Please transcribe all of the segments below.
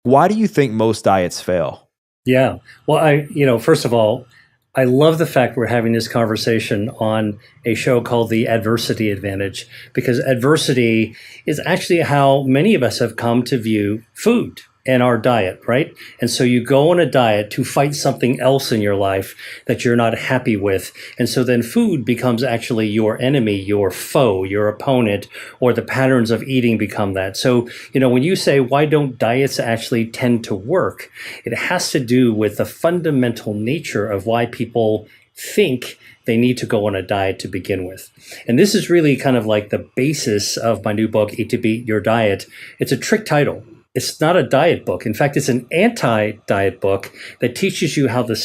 Why do you think most diets fail? Yeah. Well, first of all, I love the fact we're having this conversation on a show called The Adversity Advantage, because adversity is actually how many of us have come to view food and our diet, right? And so you go on a diet to fight something else in your life that you're not happy with. And so then food becomes actually your enemy, your foe, your opponent, or the patterns of eating become that. So, when you say, why don't diets actually tend to work? It has to do with the fundamental nature of why people think they need to go on a diet to begin with. And this is really kind of like the basis of my new book, Eat to Beat Your Diet. It's a trick title. It's not a diet book. In fact, it's an anti-diet book that teaches you how the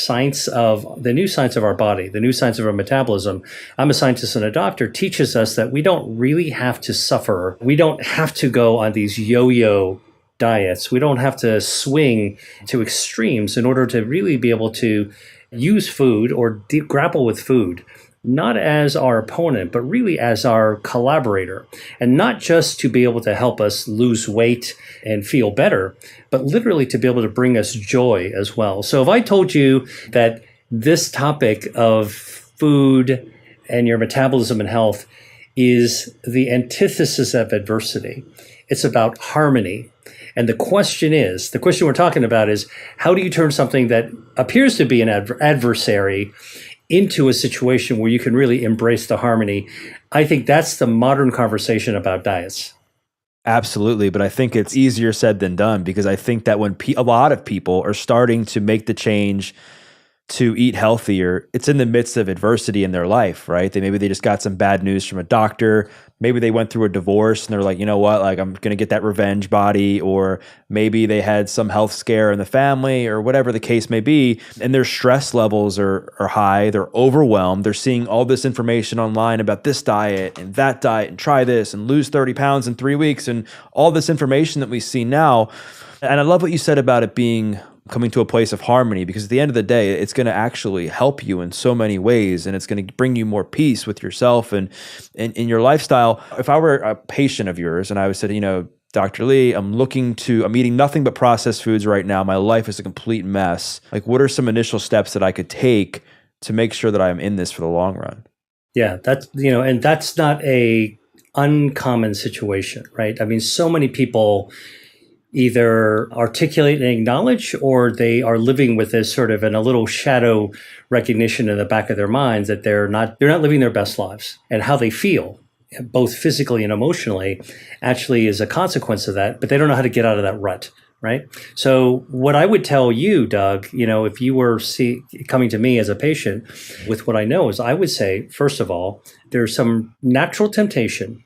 new science of our body, the new science of our metabolism. I'm a scientist and a doctor, teaches us that we don't really have to suffer. We don't have to go on these yo-yo diets. We don't have to swing to extremes in order to really be able to use food or grapple with food, not as our opponent, but really as our collaborator. And not just to be able to help us lose weight and feel better, but literally to be able to bring us joy as well. So if I told you that this topic of food and your metabolism and health is the antithesis of adversity, it's about harmony. And the question we're talking about is, how do you turn something that appears to be an adversary into a situation where you can really embrace the harmony? I think that's the modern conversation about diets. Absolutely, but I think it's easier said than done because I think that when a lot of people are starting to make the change to eat healthier, it's in the midst of adversity in their life, right? Maybe they just got some bad news from a doctor. Maybe they went through a divorce and they're like, you know what, like I'm going to get that revenge body, or maybe they had some health scare in the family or whatever the case may be. And their stress levels are high. They're overwhelmed. They're seeing all this information online about this diet and that diet and try this and lose 30 pounds in 3 weeks and all this information that we see now. And I love what you said about it being coming to a place of harmony, because at the end of the day, it's going to actually help you in so many ways, and it's going to bring you more peace with yourself and in your lifestyle. If I were a patient of yours and I was said, Dr. Lee, I'm eating nothing but processed foods right now. My life is a complete mess. Like, what are some initial steps that I could take to make sure that I'm in this for the long run? Yeah, and that's not a uncommon situation, right? I mean, so many people either articulate and acknowledge, or they are living with this sort of in a little shadow recognition in the back of their minds that they're not living their best lives, and how they feel, both physically and emotionally, actually is a consequence of that, but they don't know how to get out of that rut. Right. So what I would tell you, Doug, if you were coming to me as a patient with what I know, is I would say, first of all, there's some natural temptation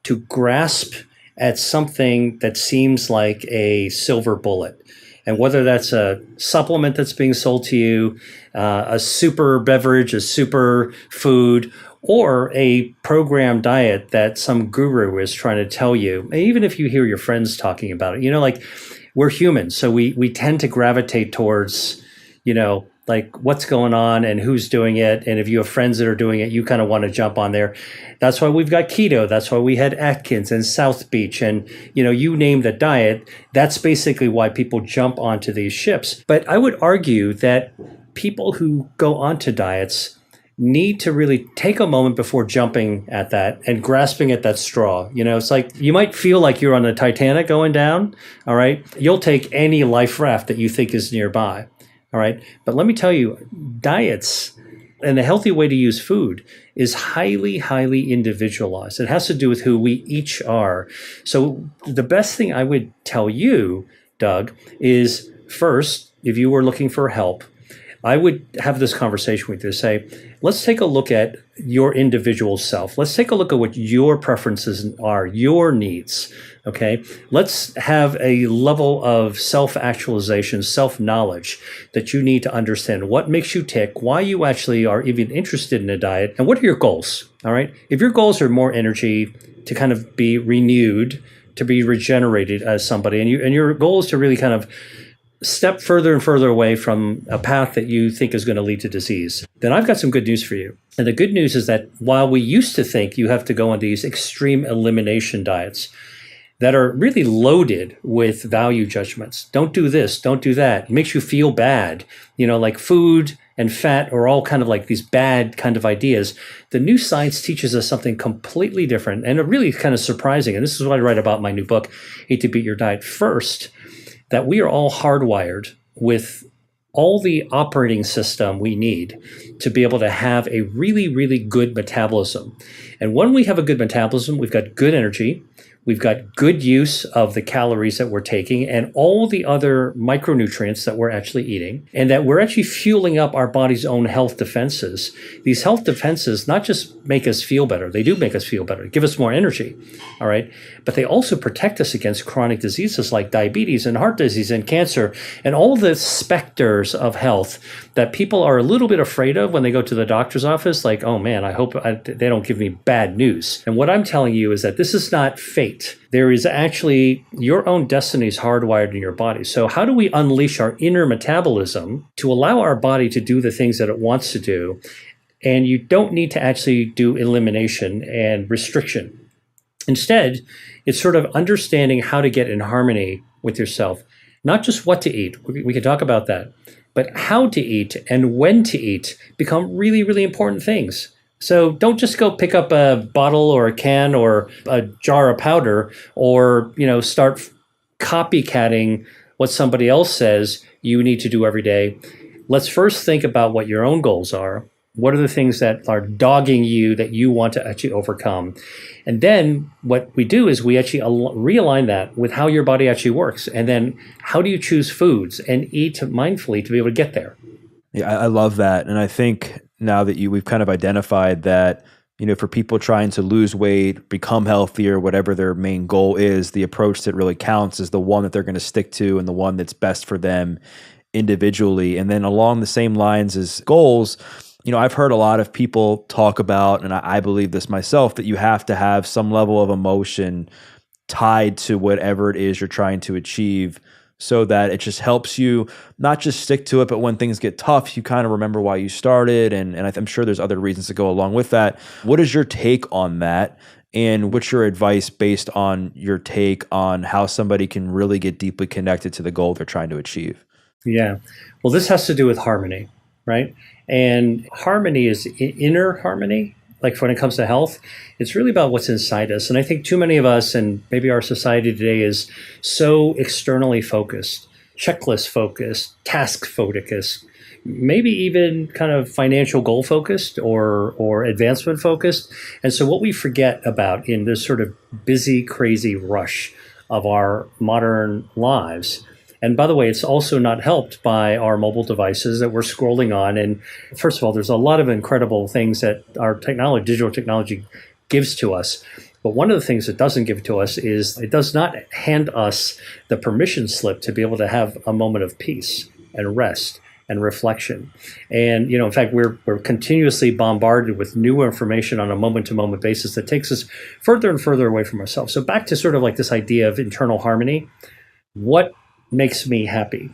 to grasp at something that seems like a silver bullet. And whether that's a supplement that's being sold to you, a super beverage, a super food, or a program diet that some guru is trying to tell you, even if you hear your friends talking about it, like we're humans. So we tend to gravitate towards, like what's going on and who's doing it. And if you have friends that are doing it, you kind of want to jump on there. That's why we've got keto. That's why we had Atkins and South Beach and, you name the diet. That's basically why people jump onto these ships. But I would argue that people who go onto diets need to really take a moment before jumping at that and grasping at that straw. It's like you might feel like you're on the Titanic going down. All right. You'll take any life raft that you think is nearby. All right. But let me tell you, diets and a healthy way to use food is highly, highly individualized. It has to do with who we each are. So the best thing I would tell you, Doug, is first, if you were looking for help, I would have this conversation with you, say, let's take a look at your individual self. Let's take a look at what your preferences are, your needs. Okay. Let's have a level of self-actualization, self-knowledge that you need to understand what makes you tick, why you actually are even interested in a diet, and what are your goals. All right. If your goals are more energy, to kind of be renewed, to be regenerated as somebody, and your goal is to really kind of step further and further away from a path that you think is going to lead to disease, then I've got some good news for you. And the good news is that while we used to think you have to go on these extreme elimination diets, that are really loaded with value judgments. Don't do this, don't do that. It makes you feel bad. Like food and fat are all kind of like these bad kind of ideas. The new science teaches us something completely different and really kind of surprising. And this is what I write about in my new book, Hate to Beat Your Diet. First, that we are all hardwired with all the operating system we need to be able to have a really, really good metabolism. And when we have a good metabolism, we've got good energy, we've got good use of the calories that we're taking and all the other micronutrients that we're actually eating, and that we're actually fueling up our body's own health defenses. These health defenses not just make us feel better, they do make us feel better, give us more energy, all right? But they also protect us against chronic diseases like diabetes and heart disease and cancer and all the specters of health that people are a little bit afraid of when they go to the doctor's office. Like, oh man, I hope they don't give me bad news. And what I'm telling you is that this is not fate. There is actually your own destiny is hardwired in your body. So how do we unleash our inner metabolism to allow our body to do the things that it wants to do? And you don't need to actually do elimination and restriction. Instead, it's sort of understanding how to get in harmony with yourself, not just what to eat. We can talk about that, but how to eat and when to eat become really, really important things. So don't just go pick up a bottle or a can or a jar of powder or, start copycatting what somebody else says you need to do every day. Let's first think about what your own goals are. What are the things that are dogging you that you want to actually overcome? And then what we do is we actually realign that with how your body actually works. And then how do you choose foods and eat mindfully to be able to get there? Yeah, I love that. And I think now that we've kind of identified that, for people trying to lose weight, become healthier, whatever their main goal is, the approach that really counts is the one that they're going to stick to and the one that's best for them individually. And then along the same lines as goals, I've heard a lot of people talk about, and I believe this myself, that you have to have some level of emotion tied to whatever it is you're trying to achieve, so that it just helps you not just stick to it, but when things get tough, you kind of remember why you started. And I'm sure there's other reasons to go along with that. What is your take on that? And what's your advice based on your take on how somebody can really get deeply connected to the goal they're trying to achieve? Yeah. Well, this has to do with harmony, right? And harmony is inner harmony. Like when it comes to health, it's really about what's inside us. And I think too many of us, and maybe our society today, is so externally focused, checklist focused, task focused, maybe even kind of financial goal focused or advancement focused. And so what we forget about in this sort of busy, crazy rush of our modern lives. And by the way, it's also not helped by our mobile devices that we're scrolling on. And first of all, there's a lot of incredible things that our technology, digital technology, gives to us. But one of the things it doesn't give to us is it does not hand us the permission slip to be able to have a moment of peace and rest and reflection. And, in fact, we're continuously bombarded with new information on a moment-to-moment basis that takes us further and further away from ourselves. So back to sort of like this idea of internal harmony. What makes me happy?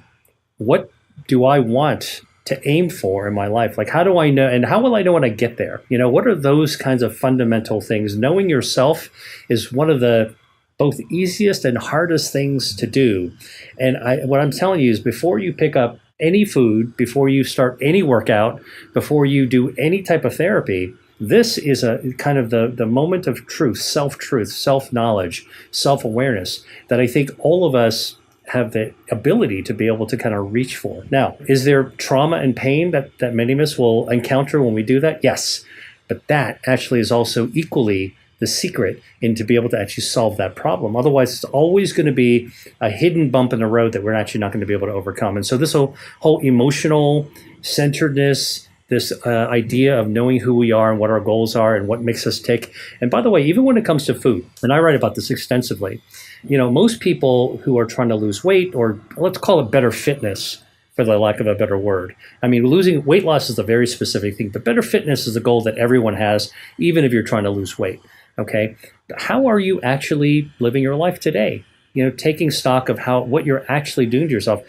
What do I want to aim for in my life? Like, how do I know, and how will I know when I get there? What are those kinds of fundamental things? Knowing yourself is one of the both easiest and hardest things to do. And what I'm telling you is, before you pick up any food, before you start any workout, before you do any type of therapy, this is a kind of the moment of truth, self-knowledge, self-awareness that I think all of us have the ability to be able to kind of reach for. Now, is there trauma and pain that many of us will encounter when we do that? Yes. But that actually is also equally the secret in to be able to actually solve that problem. Otherwise, it's always going to be a hidden bump in the road that we're actually not going to be able to overcome. And so this whole emotional centeredness, this idea of knowing who we are and what our goals are and what makes us tick. And by the way, even when it comes to food, and I write about this extensively, most people who are trying to lose weight, or let's call it better fitness, for the lack of a better word. I mean, losing weight loss is a very specific thing, but better fitness is a goal that everyone has, even if you're trying to lose weight. Okay. How are you actually living your life today? Taking stock of what you're actually doing to yourself.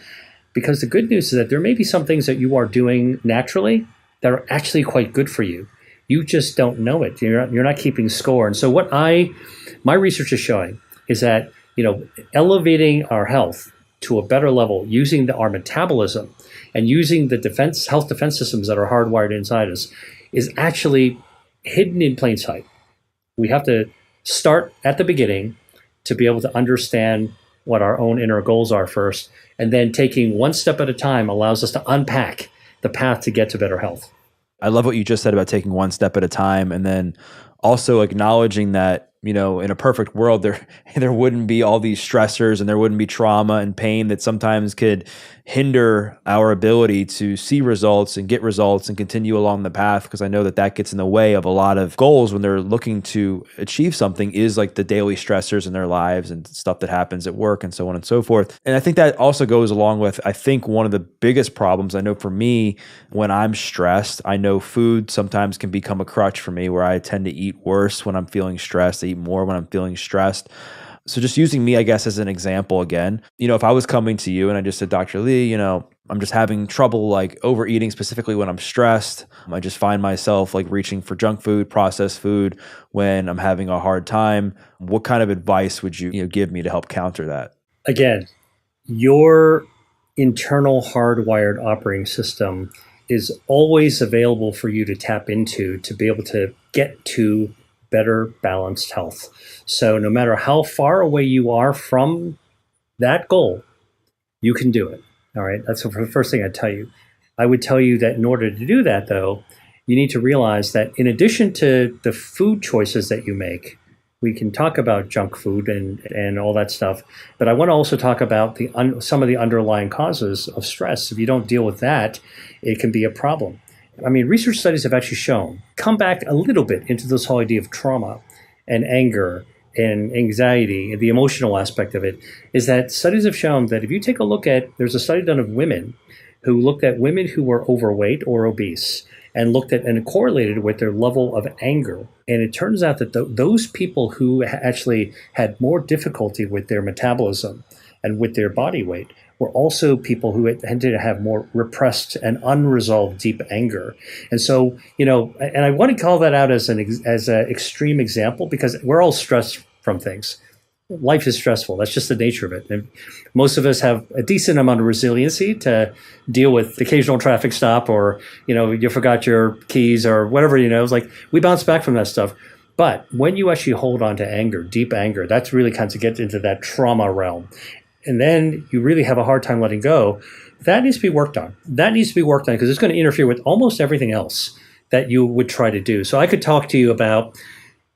Because the good news is that there may be some things that you are doing naturally that are actually quite good for you. You just don't know it. You're not keeping score. And so what my research is showing is that elevating our health to a better level using our metabolism and using the health defense systems that are hardwired inside us is actually hidden in plain sight. We have to start at the beginning to be able to understand what our own inner goals are first, and then taking one step at a time allows us to unpack the path to get to better health. I love what you just said about taking one step at a time, and then also acknowledging that, in a perfect world, there wouldn't be all these stressors and there wouldn't be trauma and pain that sometimes could hinder our ability to see results and get results and continue along the path. Because I know that gets in the way of a lot of goals when they're looking to achieve something, is like the daily stressors in their lives and stuff that happens at work and so on and so forth. And I think that also goes along with, I think one of the biggest problems, I know for me, when I'm stressed, I know food sometimes can become a crutch for me, where I tend to eat worse when I'm feeling stressed, I eat more when I'm feeling stressed. So just using me, I guess, as an example again, if I was coming to you and I just said, Dr. Lee, I'm just having trouble like overeating, specifically when I'm stressed. I just find myself like reaching for junk food, processed food when I'm having a hard time. What kind of advice would you, give me to help counter that? Again, your internal hardwired operating system is always available for you to tap into to be able to get to better balanced health. So no matter how far away you are from that goal, you can do it. All right. That's the first thing I'd tell you. I would tell you that in order to do that, though, you need to realize that in addition to the food choices that you make, we can talk about junk food and all that stuff, but I want to also talk about some of the underlying causes of stress. If you don't deal with that, it can be a problem. I mean, research studies have actually shown, come back a little bit into this whole idea of trauma and anger and anxiety, and the emotional aspect of it, is that studies have shown that if you take a look at, there's a study done of women who looked at women who were overweight or obese and looked at and correlated with their level of anger. And it turns out that those people who actually had more difficulty with their metabolism and with their body weight were also people who tended to have more repressed and unresolved deep anger. And so, and I want to call that out as an extreme example, because we're all stressed from things. Life is stressful. That's just the nature of it. And most of us have a decent amount of resiliency to deal with the occasional traffic stop, or, you forgot your keys or whatever, it's like we bounce back from that stuff. But when you actually hold on to anger, deep anger, that's really kind of get into that trauma realm. And then you really have a hard time letting go. That needs to be worked on. Because it's going to interfere with almost everything else that you would try to do. So I could talk to you about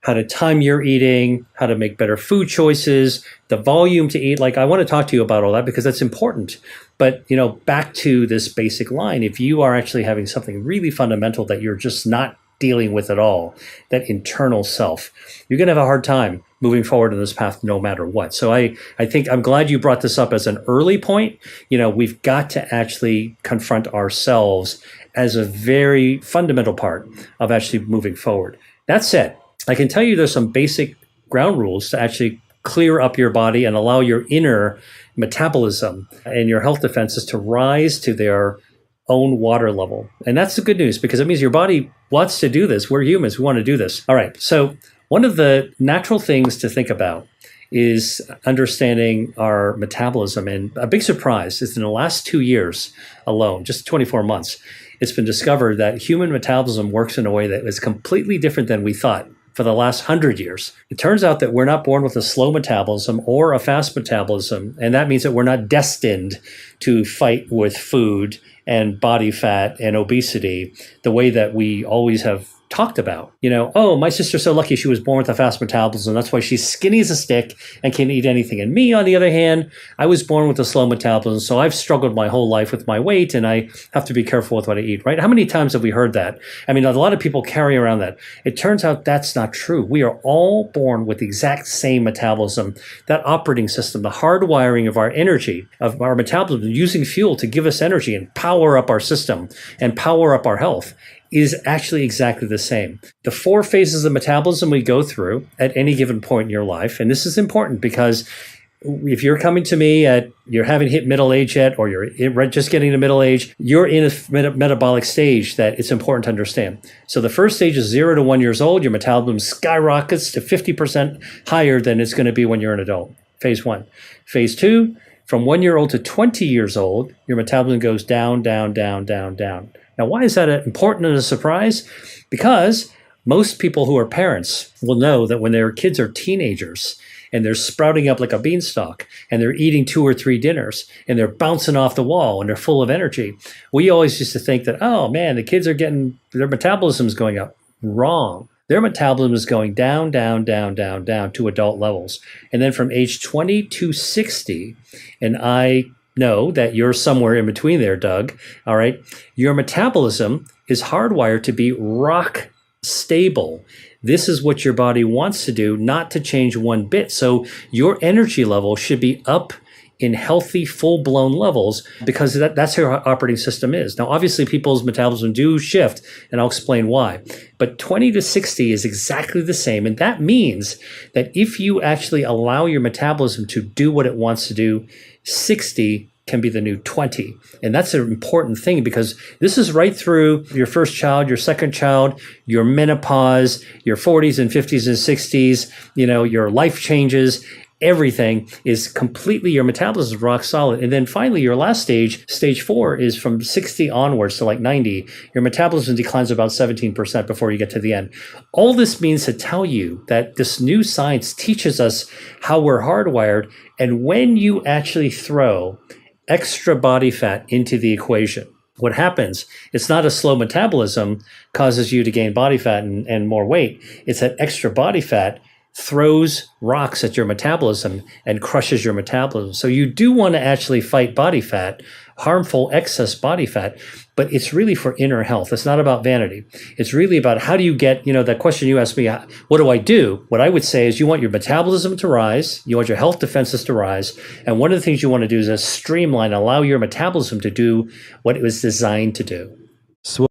how to time your eating, how to make better food choices, the volume to eat. Like, I want to talk to you about all that because that's important. But, back to this basic line, if you are actually having something really fundamental that you're just not dealing with at all, that internal self, you're going to have a hard time moving forward in this path no matter what. So I think I'm glad you brought this up as an early point. We've got to actually confront ourselves as a very fundamental part of actually moving forward. That said, I can tell you there's some basic ground rules to actually clear up your body and allow your inner metabolism and your health defenses to rise to their own water level. And that's the good news, because it means your body wants to do this. We're humans. We want to do this. All right. So one of the natural things to think about is understanding our metabolism. And a big surprise is in the last 2 years alone, just 24 months, it's been discovered that human metabolism works in a way that is completely different than we thought for the last 100 years. It turns out that we're not born with a slow metabolism or a fast metabolism. And that means that we're not destined to fight with food and body fat and obesity the way that we always have talked about. Oh, my sister's so lucky she was born with a fast metabolism. That's why she's skinny as a stick and can eat anything. And me, on the other hand, I was born with a slow metabolism. So I've struggled my whole life with my weight and I have to be careful with what I eat, right? How many times have we heard that? I mean, a lot of people carry around that. It turns out that's not true. We are all born with the exact same metabolism, that operating system, the hardwiring of our energy, of our metabolism, using fuel to give us energy and power up our system and power up our health, is actually exactly the same. The 4 phases of metabolism we go through at any given point in your life, and this is important because if you're coming to me you haven't hit middle age yet, or you're just getting to middle age, you're in a metabolic stage that it's important to understand. So the first stage is 0 to 1 years old. Your metabolism skyrockets to 50% higher than it's going to be when you're an adult. phase one. Phase two, from 1 year old to 20 years old, your metabolism goes down, down, down, down, down. Now, why is that important and a surprise? Because most people who are parents will know that when their kids are teenagers and they're sprouting up like a beanstalk and they're eating 2 or 3 dinners and they're bouncing off the wall and they're full of energy, we always used to think that, oh man, the kids are getting, their metabolism is going up. Wrong. Their metabolism is going down, down, down, down, down to adult levels. And then from age 20 to 60, and I know that you're somewhere in between there, Doug, all right, your metabolism is hardwired to be rock stable. This is what your body wants to do, not to change one bit. So your energy level should be up in healthy, full-blown levels because that's how your operating system is. Now, obviously, people's metabolism do shift, and I'll explain why. But 20 to 60 is exactly the same. And that means that if you actually allow your metabolism to do what it wants to do, 60 can be the new 20. And that's an important thing because this is right through your first child, your second child, your menopause, your 40s and 50s and 60s, your life changes. Everything is completely, your metabolism is rock solid. And then finally, your last stage, stage 4, is from 60 onwards to like 90. Your metabolism declines about 17% before you get to the end. All this means to tell you that this new science teaches us how we're hardwired. And when you actually throw extra body fat into the equation, what happens, it's not a slow metabolism causes you to gain body fat and more weight. It's that extra body fat throws rocks at your metabolism and crushes your metabolism. So you do want to actually fight body fat, harmful excess body fat, but it's really for inner health. It's not about vanity. It's really about how do you get, that question you asked me, what do I do? What I would say is you want your metabolism to rise, you want your health defenses to rise, and one of the things you want to do is streamline, allow your metabolism to do what it was designed to do. So